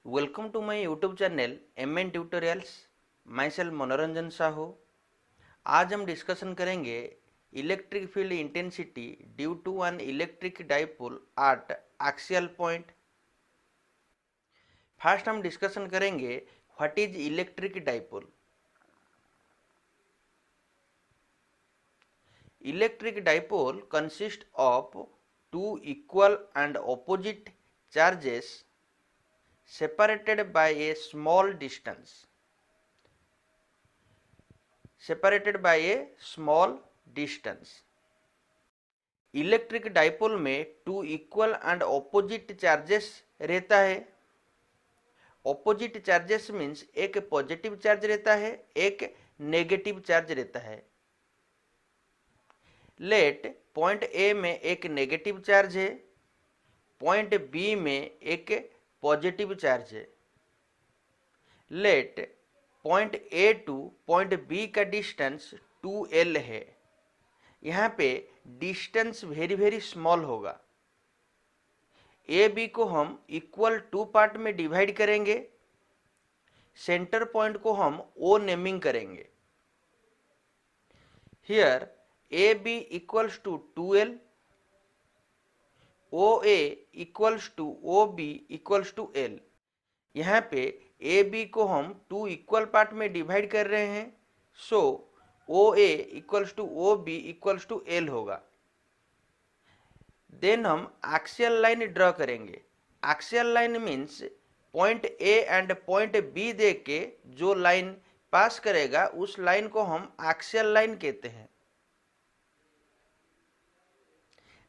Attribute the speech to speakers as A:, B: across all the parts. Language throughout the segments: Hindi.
A: Welcome to my YouTube channel MN tutorials. Myself Manoranjan Sahu. आज हम डिस्कशन करेंगे electric field intensity due to an electric dipole at axial point. First हम डिस्कशन करेंगे what is electric dipole. Electric dipole consist of two equal and opposite charges separated by a small distance electric dipole में two equal and opposite charges रहता है। ऑपोजिट चार्जेस मीन्स एक पॉजिटिव चार्ज रहता है, एक नेगेटिव चार्ज रहता है। लेट पॉइंट ए में एक नेगेटिव चार्ज है, पॉइंट बी में एक पॉजिटिव चार्ज है। Let point A to point B का डिस्टेंस 2L है। यहाँ पे डिस्टेंस वेरी स्मॉल होगा। ए बी को हम इक्वल टू पार्ट में डिवाइड करेंगे। सेंटर पॉइंट को हम O नेमिंग करेंगे। Here A B equals to 2L, OA equals to OB equals to L। यहाँ पे ए बी को हम टू इक्वल पार्ट में डिवाइड कर रहे हैं, so OA equals to OB equals to L होगा। देन हम एक्सियल लाइन ड्रॉ करेंगे। Axial line means point A and point B दे के जो लाइन पास करेगा उस लाइन को हम एक्सियल लाइन कहते हैं।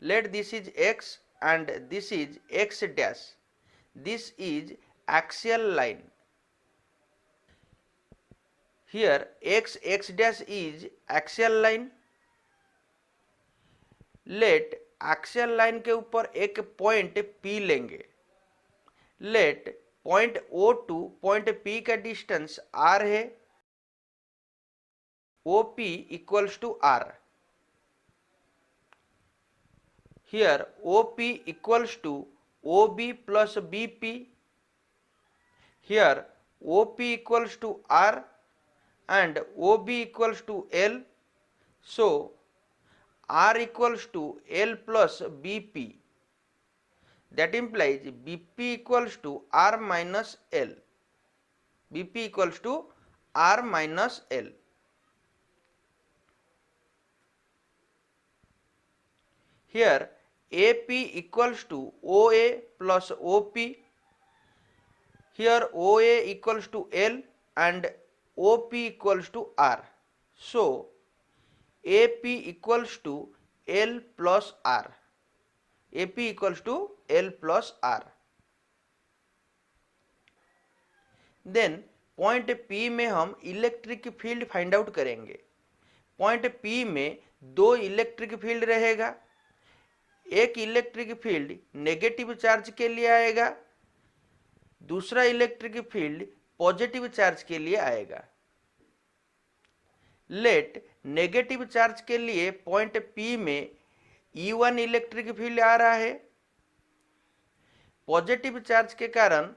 A: Let this is x and this is x dash. This is axial line. Here x dash is axial line. Let axial line के ऊपर एक पॉइंट P लेंगे। Let point O to point P का डिस्टेंस R है। OP equals to R। Here OP equals to OB plus BP. Here OP equals to R and OB equals to L. So R equals to L plus BP. That implies BP equals to R minus L. BP equals to R minus L. Here AP equals to OA plus OP. Here OA equals to L and OP equals to R. So AP equals to L plus R. AP equals to L plus R. Then point P में हम इलेक्ट्रिक फील्ड फाइंड आउट करेंगे। पॉइंट P में दो इलेक्ट्रिक फील्ड रहेगा। एक इलेक्ट्रिक फील्ड नेगेटिव चार्ज के लिए आएगा, दूसरा इलेक्ट्रिक फील्ड पॉजिटिव चार्ज के लिए आएगा। लेट नेगेटिव चार्ज के लिए पॉइंट P में E1 इलेक्ट्रिक फील्ड आ रहा है। पॉजिटिव चार्ज के कारण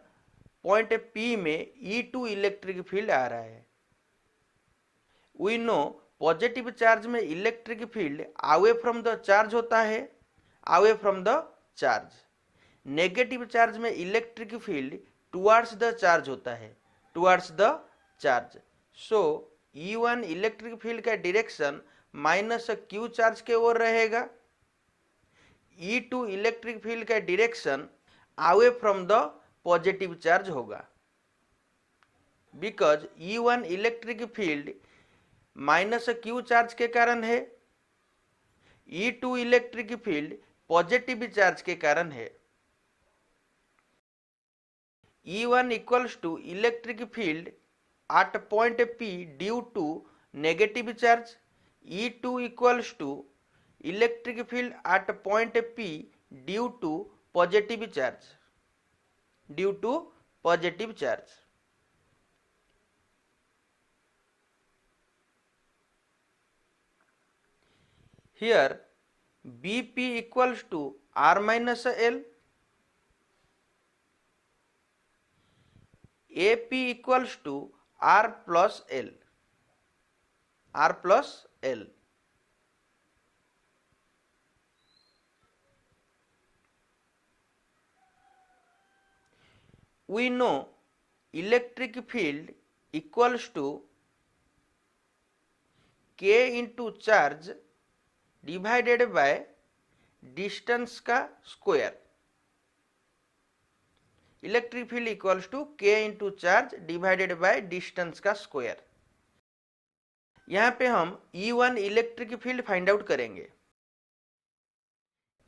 A: पॉइंट P में E2 इलेक्ट्रिक फील्ड आ रहा है। वी नो पॉजिटिव चार्ज में electric field away from the charge होता है, away from the charge. Negative charge में electric field towards the charge होता है, towards the charge. So E1 electric field का डायरेक्शन माइनस Q चार्ज के ओर रहेगा। E2 इलेक्ट्रिक फील्ड का direction away from the positive charge होगा। Because E1 electric field minus Q charge के कारण है, E2 electric field positive charge के कारण है। E1 equals to electric field at point P due to negative charge. E2 equals to electric field at point P due to positive charge, due to positive charge. Here BP equals to R minus L. A P equals to R plus L, R plus L. We know electric field equals to K into charge divided by distance का square. Electric field equals to K into charge divided by distance का स्क्वायर। यहां पे हम E1 electric field find out करेंगे।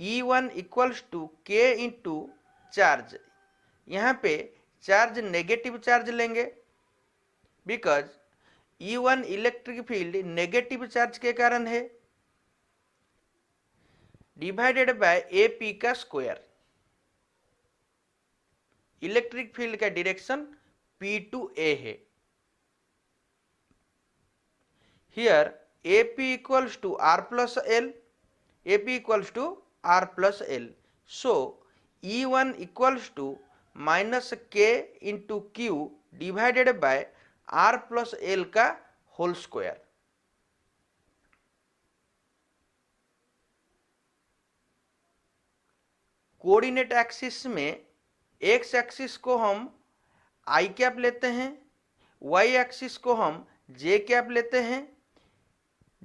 A: E1 equals to K into charge, यहां पे चार्ज नेगेटिव चार्ज लेंगे because E1 electric field negative charge के कारण है, डिवाइडेड बाय AP का स्क्वायर। इलेक्ट्रिक फील्ड का डायरेक्शन P टू A है। Here AP equals to R plus L, AP equals to R plus L, so E1 equals to minus K into Q divided by R plus L का होल स्क्वायर। कोऑर्डिनेट एक्सिस में एक्स एक्सिस को हम आई कैप लेते हैं, वाई एक्सिस को हम जे कैप लेते हैं,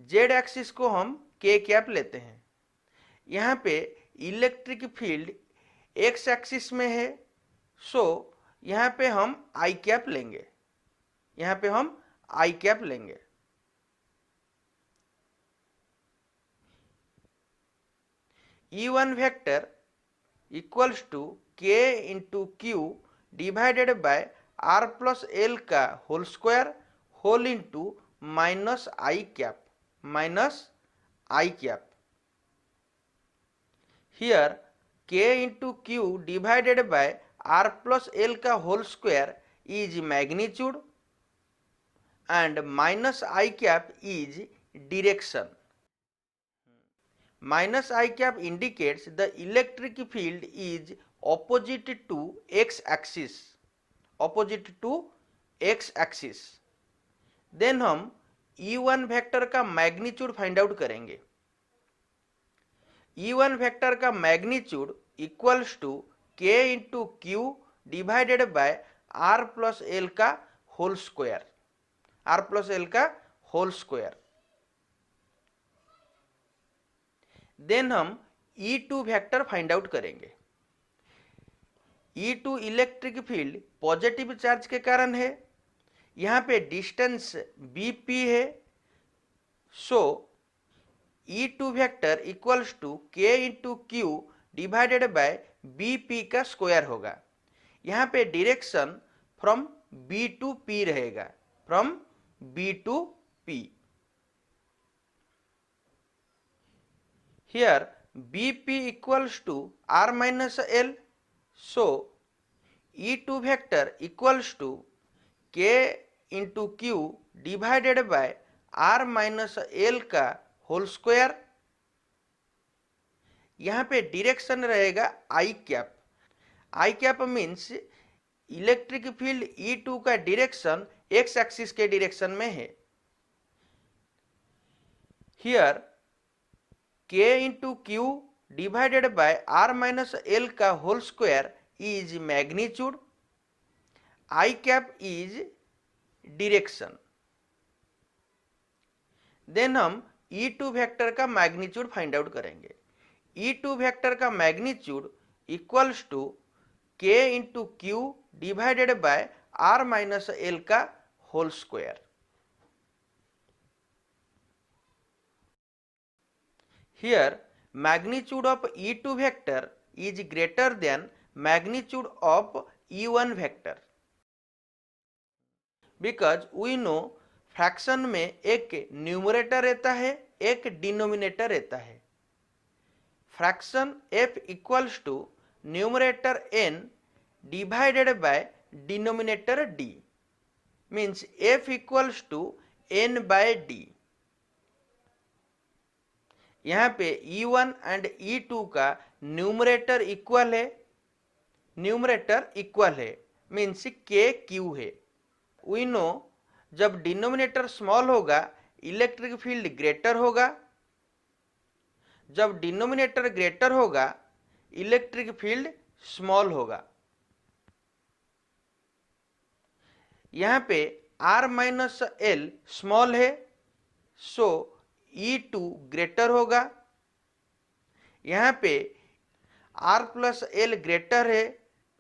A: जेड एक्सिस को हम के कैप लेते हैं। यहाँ पे इलेक्ट्रिक फील्ड एक्स एक्सिस में है, सो यहाँ पे हम आई कैप लेंगे, यहाँ पे हम आई कैप लेंगे। E1 vector equals to K into Q divided by R plus L का whole square whole into minus I cap, minus I cap. Here K into Q divided by R plus L का whole square is magnitude and minus I cap is direction. Minus I cap indicates the electric field is opposite to x axis, opposite to x axis. Then हम E1 वेक्टर का मैग्नीट्यूड फाइंड आउट करेंगे। E1 वेक्टर का magnitude equals to K into Q divided by R plus L का whole square, R plus L का होल स्क्वायर। देन हम E2 वेक्टर फाइंड आउट करेंगे। E2 electric field positive charge के कारण है, यहाँ पे डिस्टेंस BP है, so E2 vector equals to K into Q divided by BP का स्क्वायर होगा। यहाँ पे direction from B to P रहेगा, from B to P. Here BP equals to R minus L, so E2 vector equals to K into Q divided by R minus L का होल स्क्वायर। यहाँ पे डायरेक्शन रहेगा i cap. I cap means electric field E2 का डायरेक्शन एक्स एक्सिस के डायरेक्शन में है। Here K into Q divided by R minus L का whole square is magnitude, i cap is direction. Then हम E2 वेक्टर का मैग्नीट्यूड फाइंड आउट करेंगे। E2 वेक्टर का magnitude equals to K into Q divided by R minus L का whole square. Here magnitude of E2 vector is greater than magnitude of E1 vector because we know fraction में एक न्यूमरेटर रहता है, एक डिनोमिनेटर रहता है। Fraction F equals to numerator N divided by denominator D, means F equals to N by D। यहाँ पे E1 एंड E2 का न्यूमरेटर इक्वल है, न्यूमरेटर इक्वल है, मीन्स के क्यू है। वी नो जब डिनोमिनेटर स्मॉल होगा इलेक्ट्रिक फील्ड ग्रेटर होगा, जब डिनोमिनेटर ग्रेटर होगा इलेक्ट्रिक फील्ड स्मॉल होगा। यहां पे R माइनस एल स्मॉल है, सो E2 ग्रेटर होगा। यहां पे R प्लस एल ग्रेटर है,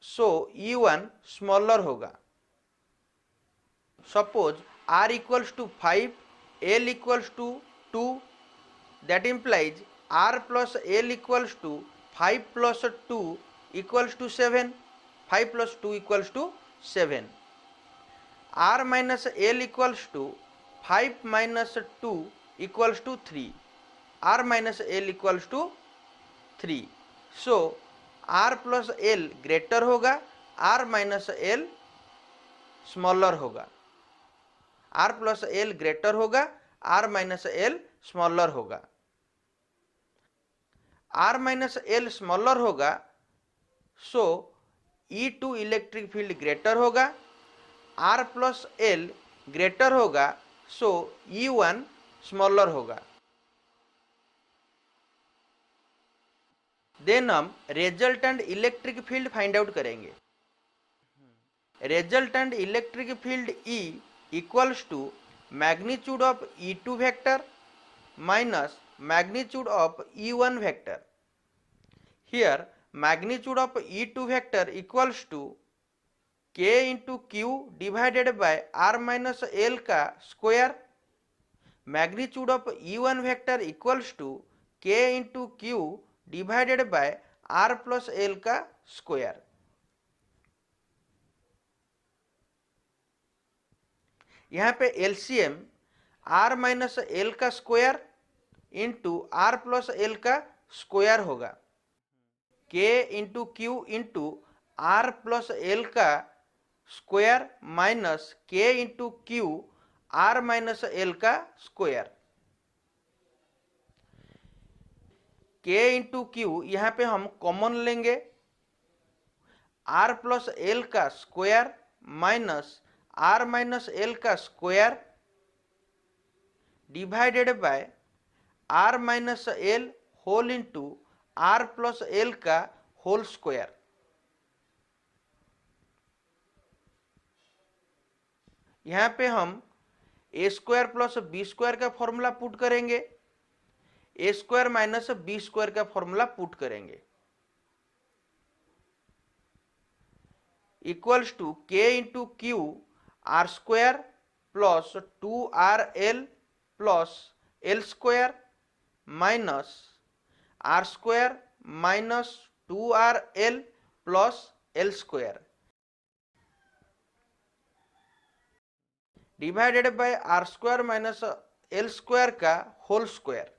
A: सो E1 स्मॉलर होगा। Suppose R equals to 5, L equals to 2, that implies R plus L equals to 5 plus 2 equals to 7, 5 plus 2 equals to 7, R minus L equals to 5 minus 2 equals to 3, R minus L equals to 3, so R plus L greater होगा, R minus L स्मॉलर होगा। R प्लस एल ग्रेटर होगा, R माइनस एल स्मॉलर होगा। R माइनस एल स्मॉलर होगा, so E2 electric field greater होगा। R प्लस एल ग्रेटर होगा, सो E1 स्मॉलर होगा। देन हम resultant electric field find out करेंगे। रिजल्टेंट इलेक्ट्रिक फील्ड E equals to magnitude of E2 vector minus magnitude of E1 vector. Here magnitude of E2 vector equals to K into Q divided by R minus L का square, magnitude of E1 vector equals to K into Q divided by R plus L का स्क्वायर। यहाँ पे एलसीएम R माइनस एल का square into R plus L का स्क्वायर होगा, K into q into R plus L का square minus K into q R minus L का स्क्वायर। K इंटू क्यू यहाँ पे हम कॉमन लेंगे, R प्लस एल का square minus R minus L का square divided by R minus L whole into R plus L का होल स्क्वायर। यहाँ पे हम a square plus b square का फॉर्मूला पुट करेंगे, a square minus b square का फॉर्मूला पुट करेंगे, equals to k into q r square plus 2RL plus L square minus are square minus 2RL plus L square divided by r square minus L square का whole square.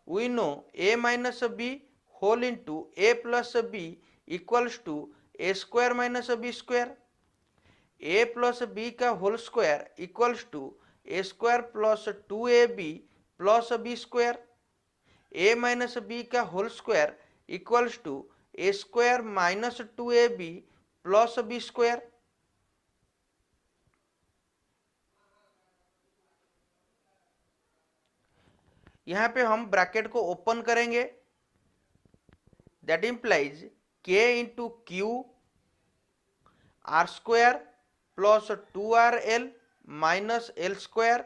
A: We know a minus b whole into a plus b equals to a square minus b square, a plus B का whole square equals to a square plus 2ab plus b square, a minus b का whole square equals to a square minus 2ab plus b square. यहाँ पे हम ब्रैकेट को ओपन करेंगे, that implies k into q r square plus 2RL minus L square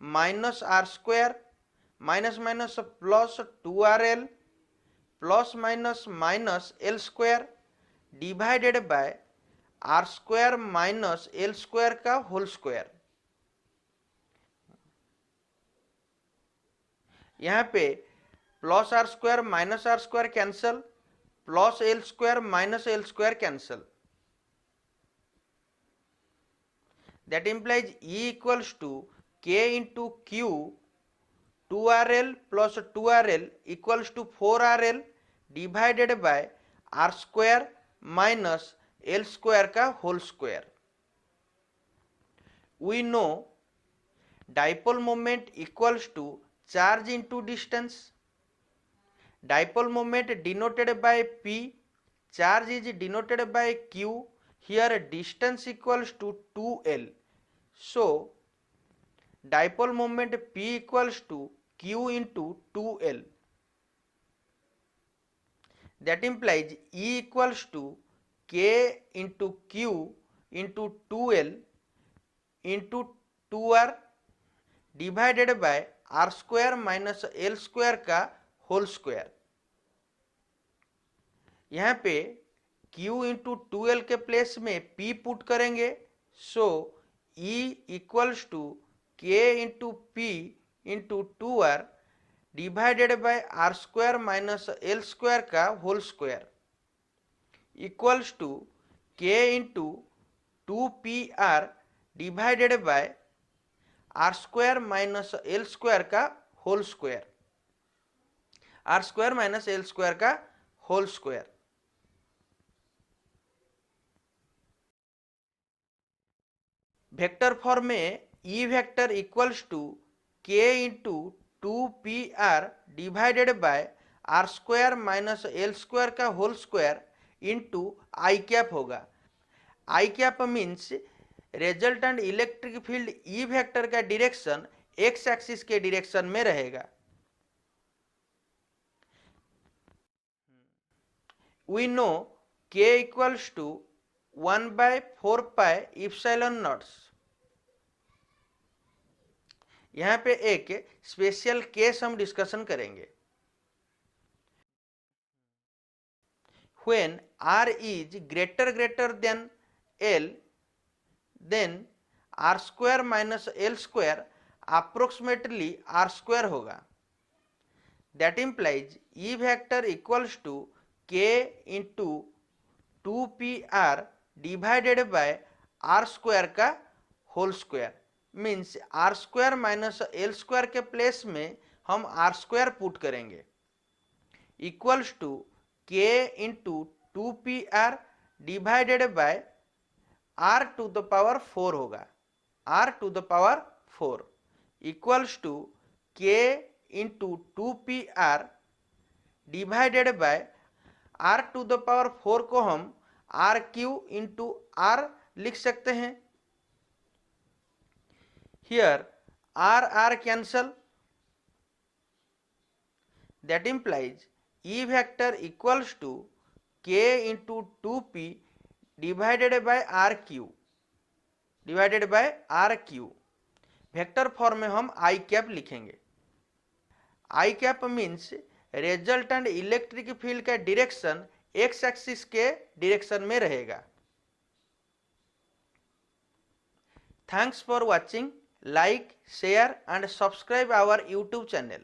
A: minus are square minus minus plus 2RL plus minus minus L square divided by r square minus L square का होल स्क्वायर। यहाँ पे plus R square minus are square cancel, plus L square minus L square cancel, that implies E equals to K into Q 2RL plus 2RL equals to 4RL divided by R square minus L square का whole square। We know dipole moment equals to charge into distance, dipole moment denoted by P, charge is denoted by q. Here distance equals to 2l. So dipole moment p equals to q into 2l. That implies E equals to k into q into 2l into 2r divided by r square minus l square का होल स्क्वायर। यहाँ पे q इंटू 2l के प्लेस में p पुट करेंगे, so E equals to k into p into 2r divided by r square minus L square का whole square equals to k into 2pr divided by r square minus L square का whole square, r square minus L square का होल स्क्वायर। वेक्टर फॉर्म में E vector equals to k into 2pr divided by r square minus L square का whole square into i cap होगा। आई cap means resultant electric field E vector का डायरेक्शन एक्स एक्सिस के डायरेक्शन में रहेगा। We know k equals to 1/4 pi epsilon naught. यहाँ पे एक स्पेशल केस हम डिस्कशन करेंगे। When r is greater than l, then r square minus l square approximately r square होगा। That implies E vector equals to k into 2pr divided by r square का whole square. Means r square minus L square के प्लेस में हम आर स्क्वायर पुट करेंगे equals to k into 2pr divided by r to the power 4 होगा, r to the power 4 equals to k into 2pr divided by r to the power 4 को हम आर क्यू इंटू आर लिख सकते हैं। Here r cancel, that implies E vector equals to k into 2p divided by rq divided by r q. Vector form में हम आई कैप लिखेंगे। I cap means resultant electric field का डायरेक्शन एक्स एक्सिस के डायरेक्शन में रहेगा। Thanks for watching. Like, share and subscribe our YouTube channel.